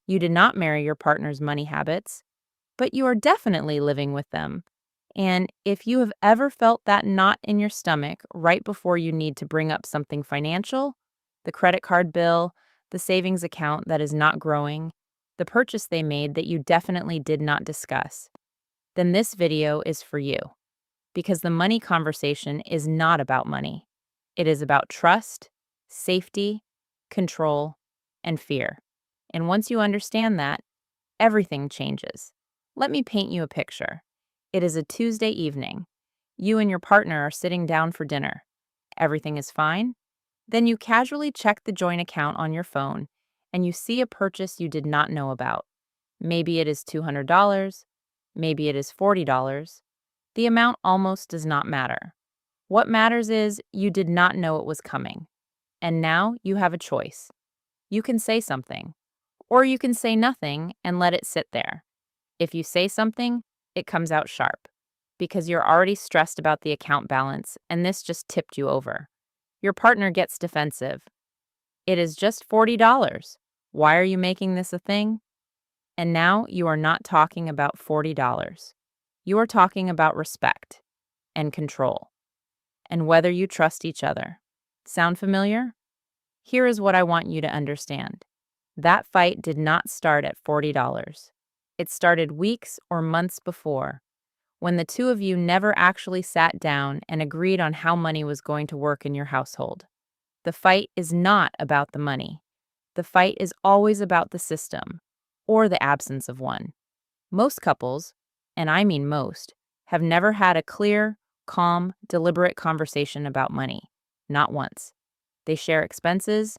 You did not marry your partner's money habits, but you are definitely living with them. And if you have ever felt that knot in your stomach right before you need to bring up something financial, the credit card bill, the savings account that is not growing, the purchase they made that you definitely did not discuss, then this video is for you. Because the money conversation is not about money. It is about trust, safety, control, and fear. And once you understand that, everything changes. Let me paint you a picture. It is a Tuesday evening. You and your partner are sitting down for dinner. Everything is fine. Then you casually check the joint account on your phone and you see a purchase you did not know about. Maybe it is $200, maybe it is $40. The amount almost does not matter. What matters is you did not know it was coming. And now you have a choice. You can say something, or you can say nothing and let it sit there. If you say something, it comes out sharp because you're already stressed about the account balance and this just tipped you over. Your partner gets defensive. It is just $40. Why are you making this a thing? And now you are not talking about $40. You are talking about respect and control and whether you trust each other. Sound familiar? Here is what I want you to understand. That fight did not start at $40. It started weeks or months before, when the two of you never actually sat down and agreed on how money was going to work in your household. The fight is not about the money. The fight is always about the system, or the absence of one. Most couples, and I mean most, have never had a clear, calm, deliberate conversation about money. Not once. They share expenses,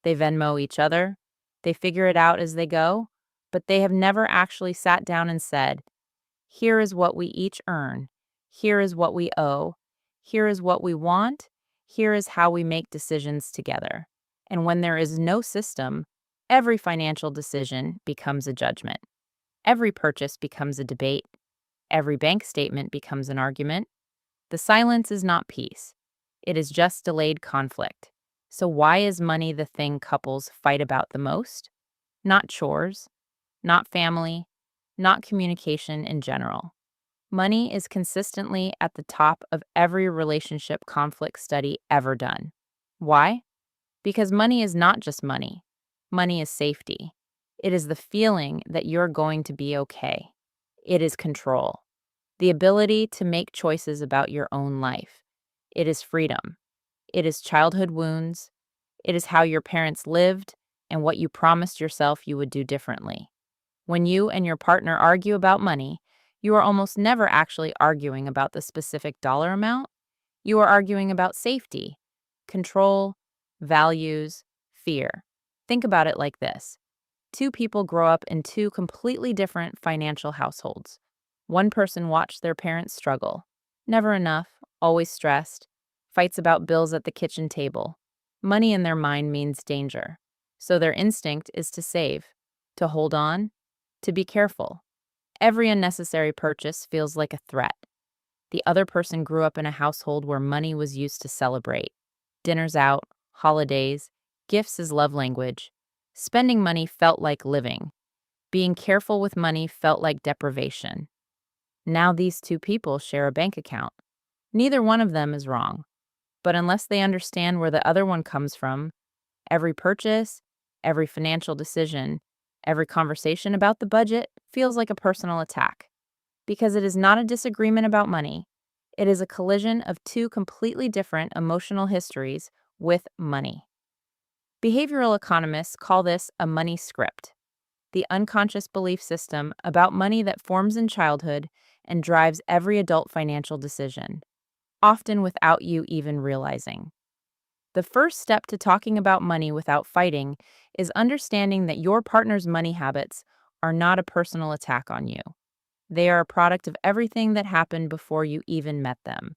they Venmo each other, they figure it out as they go, but they have never actually sat down and said, here is what we each earn, here is what we owe, here is what we want, here is how we make decisions together. And when there is no system, every financial decision becomes a judgment. Every purchase becomes a debate. Every bank statement becomes an argument. The silence is not peace. It is just delayed conflict. So why is money the thing couples fight about the most? Not chores, not family, not communication in general. Money is consistently at the top of every relationship conflict study ever done. Why? Because money is not just money. Money is safety. It is the feeling that you're going to be okay. It is control. The ability to make choices about your own life. It is freedom. It is childhood wounds. It is how your parents lived and what you promised yourself you would do differently. When you and your partner argue about money, you are almost never actually arguing about the specific dollar amount. You are arguing about safety, control, values, fear. Think about it like this. Two people grow up in two completely different financial households. One person watched their parents struggle. Never enough, always stressed, fights about bills at the kitchen table. Money in their mind means danger. So their instinct is to save, to hold on, to be careful. Every unnecessary purchase feels like a threat. The other person grew up in a household where money was used to celebrate. Dinners out, holidays, gifts as love language. Spending money felt like living. Being careful with money felt like deprivation. Now these two people share a bank account. Neither one of them is wrong. But unless they understand where the other one comes from, every purchase, every financial decision, every conversation about the budget feels like a personal attack. Because it is not a disagreement about money. It is a collision of two completely different emotional histories with money. Behavioral economists call this a money script, the unconscious belief system about money that forms in childhood and drives every adult financial decision, often without you even realizing. The first step to talking about money without fighting is understanding that your partner's money habits are not a personal attack on you. They are a product of everything that happened before you even met them.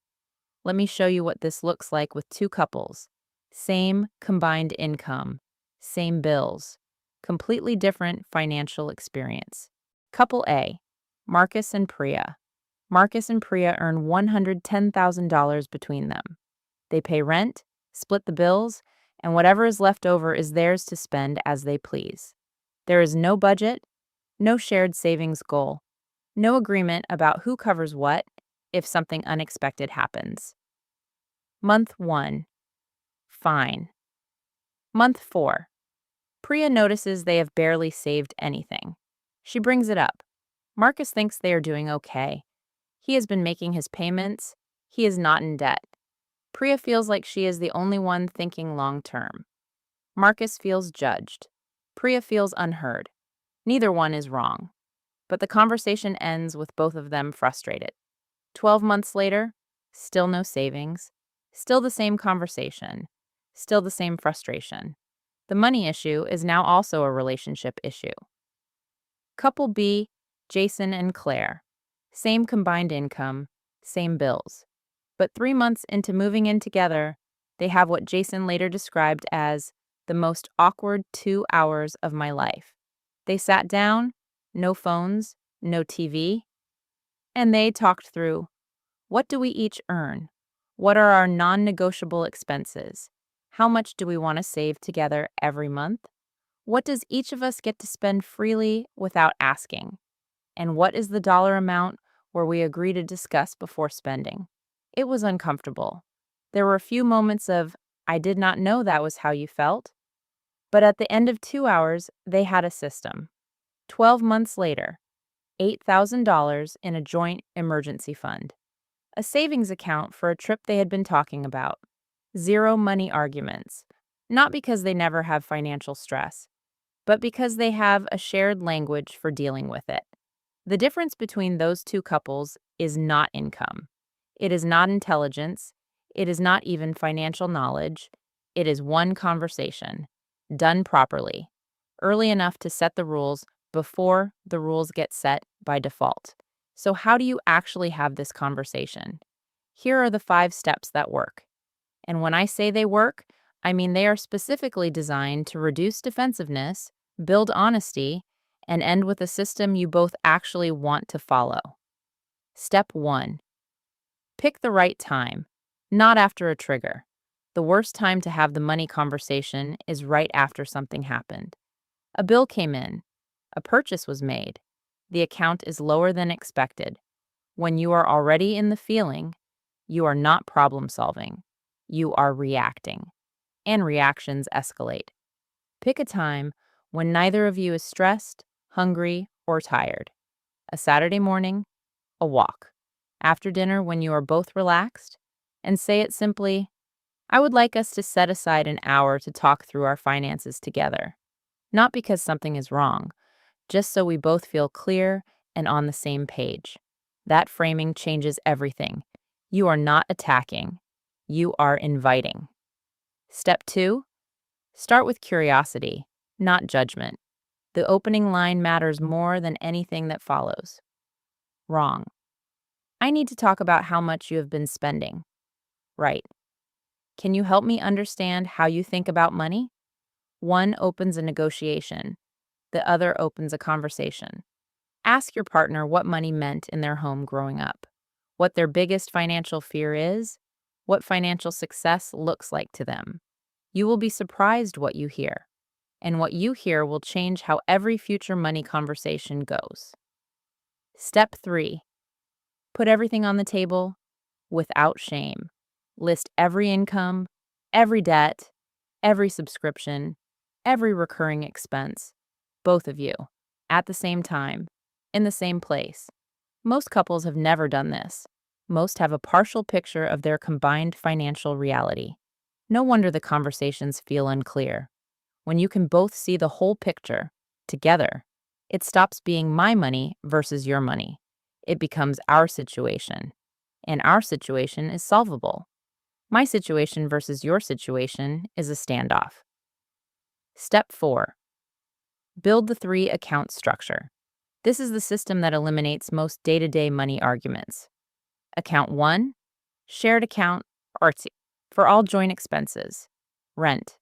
Let me show you what this looks like with two couples. Same combined income, same bills, completely different financial experience. Couple A, Marcus and Priya. Marcus and Priya earn $110,000 between them. They pay rent, split the bills, and whatever is left over is theirs to spend as they please. There is no budget, no shared savings goal, no agreement about who covers what if something unexpected happens. Month 1. Fine. Month 4. Priya notices they have barely saved anything. She brings it up. Marcus thinks they are doing okay. He has been making his payments. He is not in debt. Priya feels like she is the only one thinking long term. Marcus feels judged. Priya feels unheard. Neither one is wrong. But the conversation ends with both of them frustrated. 12 months later, still no savings, still the same conversation, still the same frustration. The money issue is now also a relationship issue. Couple B, Jason and Claire. Same combined income, same bills. But 3 months into moving in together, they have what Jason later described as the most awkward 2 hours of my life. They sat down, no phones, no TV, and they talked through what do we each earn? What are our non negotiable expenses? How much do we want to save together every month? What does each of us get to spend freely without asking? And what is the dollar amount where we agree to discuss before spending? It was uncomfortable. There were a few moments of, I did not know that was how you felt. But at the end of 2 hours, they had a system. 12 months later, $8,000 in a joint emergency fund, a savings account for a trip they had been talking about, zero money arguments, not because they never have financial stress, but because they have a shared language for dealing with it. The difference between those two couples is not income. It is not intelligence. It is not even financial knowledge. It is one conversation, done properly, early enough to set the rules before the rules get set by default. So, how do you actually have this conversation? Here are the 5 steps that work. And when I say they work, I mean they are specifically designed to reduce defensiveness, build honesty, and end with a system you both actually want to follow. Step 1. Pick the right time, not after a trigger. The worst time to have the money conversation is right after something happened. A bill came in, a purchase was made, the account is lower than expected. When you are already in the feeling, you are not problem solving. You are reacting, and reactions escalate. Pick a time when neither of you is stressed, hungry, or tired. A Saturday morning, a walk. After dinner, when you are both relaxed, and say it simply, I would like us to set aside an hour to talk through our finances together. Not because something is wrong, just so we both feel clear and on the same page. That framing changes everything. You are not attacking, you are inviting. Step 2. Start with curiosity, not judgment. The opening line matters more than anything that follows. Wrong. I need to talk about how much you have been spending. Right. Can you help me understand how you think about money? One opens a negotiation, the other opens a conversation. Ask your partner what money meant in their home growing up, what their biggest financial fear is, what financial success looks like to them. You will be surprised what you hear, and what you hear will change how every future money conversation goes. Step 3. Put everything on the table without shame. List every income, every debt, every subscription, every recurring expense, both of you, at the same time, in the same place. Most couples have never done this. Most have a partial picture of their combined financial reality. No wonder the conversations feel unclear. When you can both see the whole picture, together, it stops being my money versus your money. It becomes our situation. And our situation is solvable. My situation versus your situation is a standoff. Step 4. Build the 3 account structure. This is the system that eliminates most day-to-day money arguments. Account 1, shared account, artsy, for all joint expenses, rent,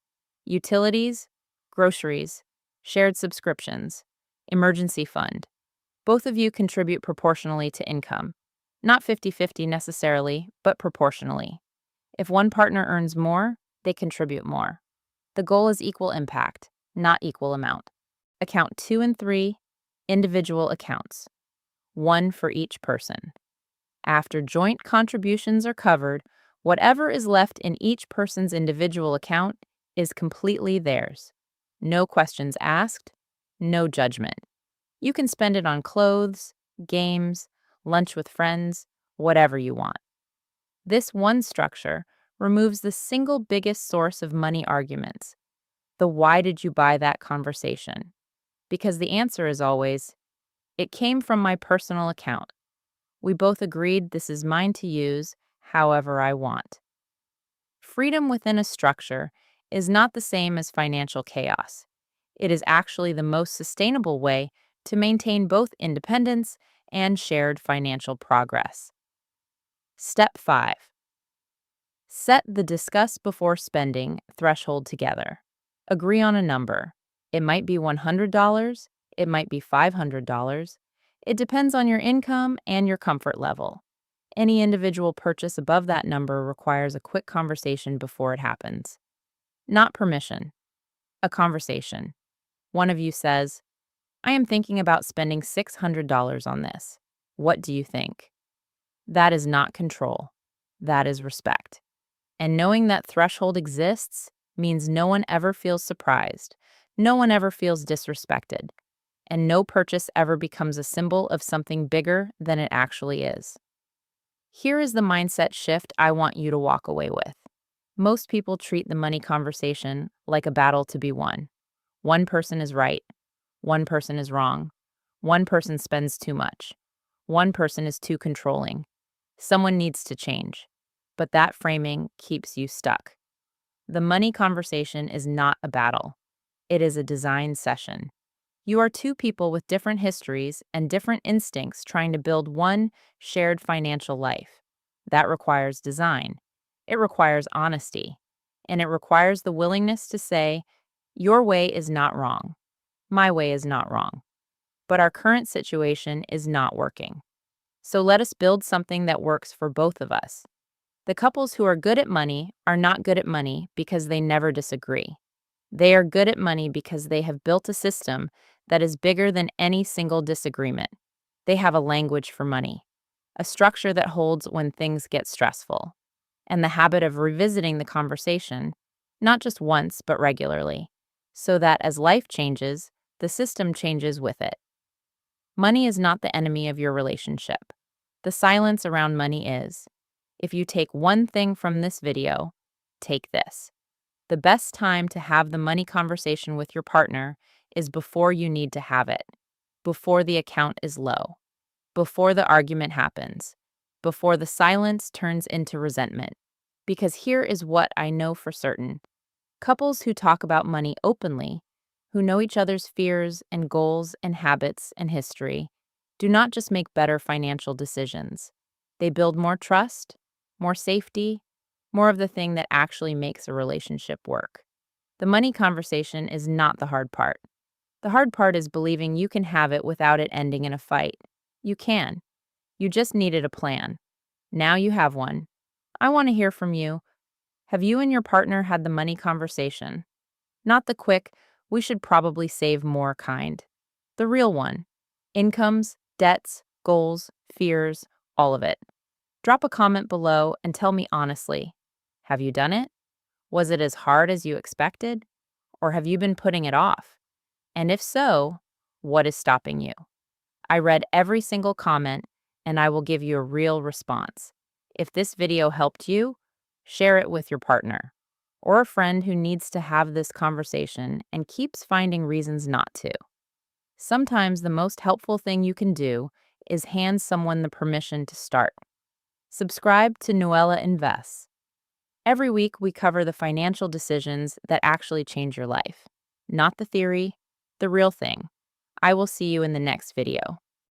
utilities, groceries, shared subscriptions, emergency fund. Both of you contribute proportionally to income. Not 50-50 necessarily, but proportionally. If one partner earns more, they contribute more. The goal is equal impact, not equal amount. Account 2 and 3, individual accounts, one for each person. After joint contributions are covered, whatever is left in each person's individual account is completely theirs. No questions asked, no judgment. You can spend it on clothes, games, lunch with friends, whatever you want. This one structure removes the single biggest source of money arguments, the why did you buy that conversation. Because the answer is always, it came from my personal account. We both agreed this is mine to use however I want. Freedom within a structure is not the same as financial chaos. It is actually the most sustainable way to maintain both independence and shared financial progress. Step 5. Set the discuss before spending threshold together. Agree on a number. It might be $100, it might be $500. It depends on your income and your comfort level. Any individual purchase above that number requires a quick conversation before it happens. Not permission, a conversation. One of you says, I am thinking about spending $600 on this. What do you think? That is not control. That is respect. And knowing that threshold exists means no one ever feels surprised, no one ever feels disrespected, and no purchase ever becomes a symbol of something bigger than it actually is. Here is the mindset shift I want you to walk away with. Most people treat the money conversation like a battle to be won. One person is right, one person is wrong, one person spends too much, one person is too controlling. Someone needs to change. But that framing keeps you stuck. The money conversation is not a battle. It is a design session. You are two people with different histories and different instincts trying to build one shared financial life. That requires design. It requires honesty. And it requires the willingness to say, your way is not wrong. My way is not wrong. But our current situation is not working. So let us build something that works for both of us. The couples who are good at money are not good at money because they never disagree. They are good at money because they have built a system that is bigger than any single disagreement. They have a language for money, a structure that holds when things get stressful, and the habit of revisiting the conversation, not just once, but regularly, so that as life changes, the system changes with it. Money is not the enemy of your relationship. The silence around money is. If you take one thing from this video, take this. The best time to have the money conversation with your partner is before you need to have it, before the account is low, before the argument happens, before the silence turns into resentment. Because here is what I know for certain. Couples who talk about money openly, who know each other's fears and goals and habits and history, do not just make better financial decisions. They build more trust, more safety, more of the thing that actually makes a relationship work. The money conversation is not the hard part. The hard part is believing you can have it without it ending in a fight. You can. You just needed a plan. Now you have one. I want to hear from you. Have you and your partner had the money conversation? Not the quick, we should probably save more kind. The real one. Incomes, debts, goals, fears, all of it. Drop a comment below and tell me honestly. Have you done it? Was it as hard as you expected? Or have you been putting it off? And if so, what is stopping you? I read every single comment and I will give you a real response. If this video helped you, share it with your partner or a friend who needs to have this conversation and keeps finding reasons not to. Sometimes the most helpful thing you can do is hand someone the permission to start. Subscribe to Noella Invests. Every week, we cover the financial decisions that actually change your life. Not the theory, the real thing. I will see you in the next video.